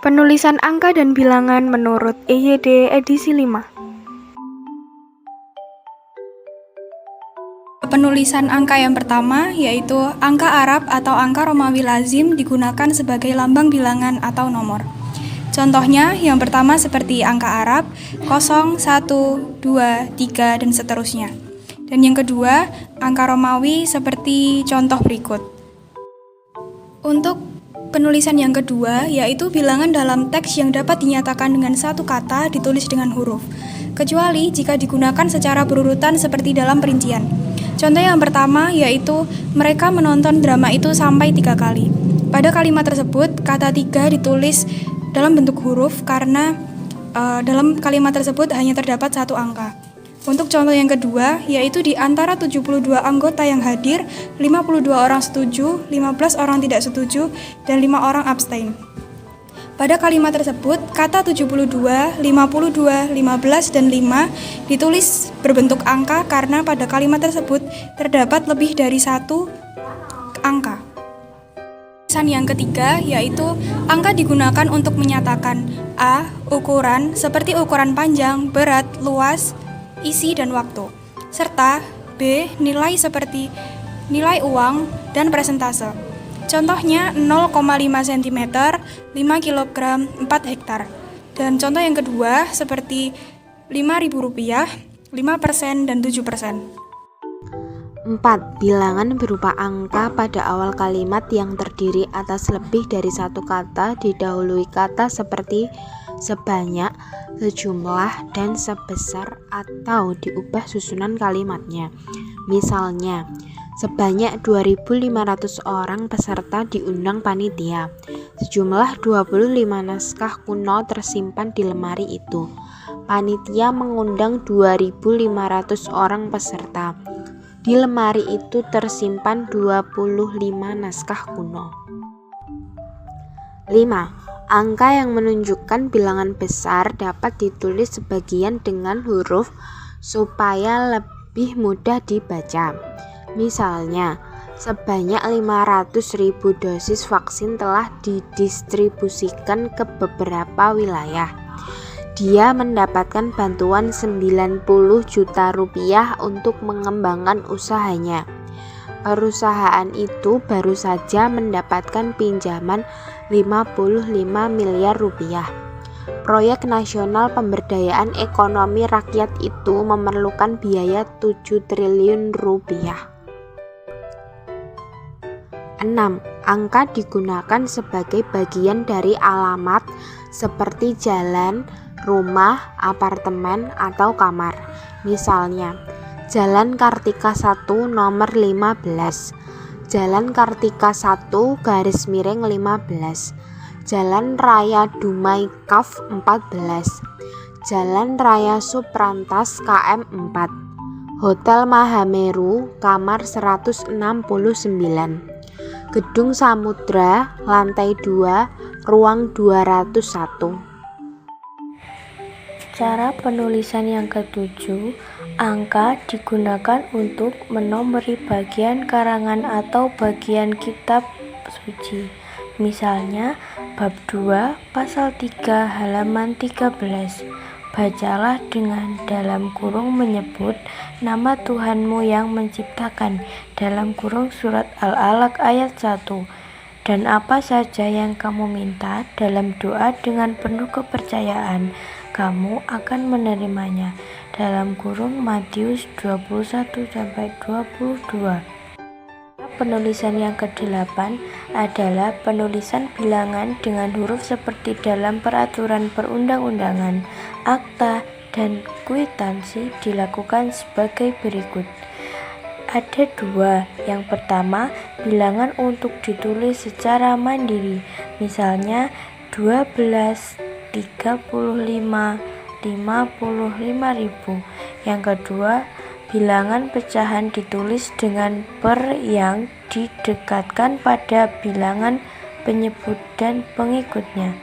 Penulisan angka dan bilangan menurut EYD edisi 5. Penulisan angka yang pertama yaitu angka Arab atau angka Romawi lazim digunakan sebagai lambang bilangan atau nomor. Contohnya yang pertama seperti angka Arab 0, 1, 2, 3 dan seterusnya. Dan yang kedua angka Romawi seperti contoh berikut. Untuk penulisan yang kedua yaitu bilangan dalam teks yang dapat dinyatakan dengan satu kata ditulis dengan huruf, kecuali jika digunakan secara berurutan seperti dalam perincian. Contoh yang pertama yaitu mereka menonton drama itu sampai 3 kali. Pada kalimat tersebut kata 3 ditulis dalam bentuk huruf karena dalam kalimat tersebut hanya terdapat satu angka. Untuk contoh yang kedua, yaitu di antara 72 anggota yang hadir, 52 orang setuju, 15 orang tidak setuju, dan 5 orang abstain. Pada kalimat tersebut, kata 72, 52, 15, dan 5 ditulis berbentuk angka karena pada kalimat tersebut terdapat lebih dari satu angka. Penulisan yang ketiga yaitu angka digunakan untuk menyatakan A. Ukuran seperti ukuran panjang, berat, luas, isi dan waktu, serta B. Nilai seperti nilai uang dan persentase. Contohnya 0,5 cm, 5 kg, 4 hektar. Dan contoh yang kedua seperti Rp5.000, 5% dan 7%. 4. Bilangan berupa angka pada awal kalimat yang terdiri atas lebih dari satu kata didahului kata seperti sebanyak, sejumlah, dan sebesar atau diubah susunan kalimatnya. Misalnya, sebanyak 2.500 orang peserta diundang panitia. Sejumlah 25 naskah kuno tersimpan di lemari itu. Panitia mengundang 2.500 orang peserta. Di lemari itu tersimpan 25 naskah kuno. 5. Angka yang menunjukkan bilangan besar dapat ditulis sebagian dengan huruf supaya lebih mudah dibaca. Misalnya, sebanyak 500.000 dosis vaksin telah didistribusikan ke beberapa wilayah. Dia mendapatkan bantuan 90 juta rupiah untuk mengembangkan usahanya. Perusahaan itu baru saja mendapatkan pinjaman 55 miliar rupiah. Proyek nasional pemberdayaan ekonomi rakyat itu memerlukan biaya 7 triliun rupiah. 6. Angka digunakan sebagai bagian dari alamat seperti jalan, rumah, apartemen, atau kamar. Misalnya, Jalan Kartika 1 nomor 15, Jalan Kartika 1 garis miring 15, Jalan Raya Dumai Kaf 14, Jalan Raya Suprantas KM 4, Hotel Mahameru kamar 169, Gedung Samudra lantai 2 ruang 201. Cara penulisan yang ketujuh, angka digunakan untuk menomori bagian karangan atau bagian kitab suci. Misalnya, bab 2, pasal 3, halaman 13. Bacalah dengan dalam kurung menyebut nama Tuhanmu yang menciptakan, dalam kurung surat Al-Alaq ayat 1. Dan apa saja yang kamu minta dalam doa dengan penuh kepercayaan, kamu akan menerimanya, dalam kurung Matius 21-22. Penulisan yang ke-8 adalah penulisan bilangan dengan huruf seperti dalam peraturan perundang-undangan, akta, dan kwitansi dilakukan sebagai berikut. Ada 2. Yang pertama, bilangan untuk ditulis secara mandiri. Misalnya 12, 35, 55.000. Yang kedua, bilangan pecahan ditulis dengan per yang didekatkan pada bilangan penyebut dan pengikutnya.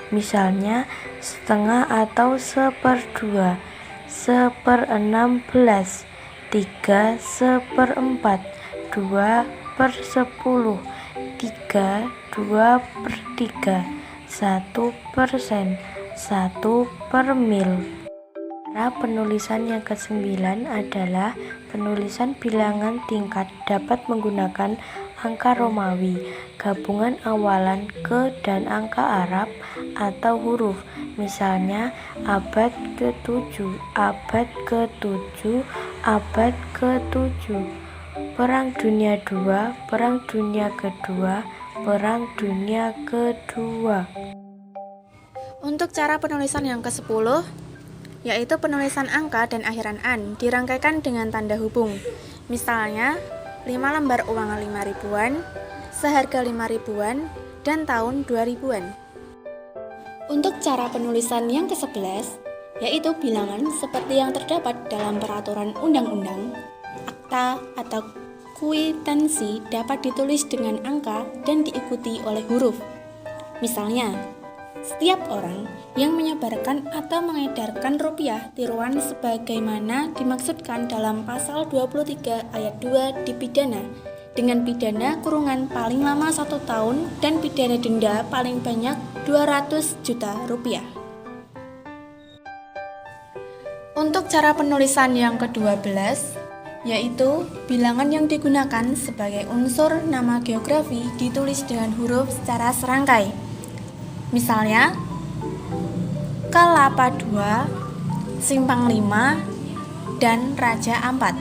Misalnya setengah atau 1/2, 1/16, 3/4, 2/10, 3, 2/3, 1%, 1/mil. Cara penulisan yang ke-9 adalah penulisan bilangan tingkat dapat menggunakan angka Romawi, gabungan awalan ke dan angka Arab atau huruf. Misalnya abad ke-7, abad ke-7, abad ke-7. Perang Dunia II, Perang Dunia Kedua, Perang Dunia Kedua. Untuk cara penulisan yang ke-10, yaitu penulisan angka dan akhiran an dirangkaikan dengan tanda hubung. Misalnya, 5 lembar uang 5 ribuan, seharga 5 ribuan, dan tahun 2000-an. Untuk cara penulisan yang ke-11, yaitu bilangan seperti yang terdapat dalam peraturan undang-undang, akta atau kwitansi dapat ditulis dengan angka dan diikuti oleh huruf. Misalnya, setiap orang yang menyebarkan atau mengedarkan rupiah tiruan sebagaimana dimaksudkan dalam pasal 23 ayat 2 dipidana dengan pidana kurungan paling lama 1 tahun dan pidana denda paling banyak 200 juta rupiah. Untuk cara penulisan yang ke-12, yaitu bilangan yang digunakan sebagai unsur nama geografi ditulis dengan huruf secara serangkai. Misalnya, Kelapa 2, Simpang 5, dan Raja Ampat.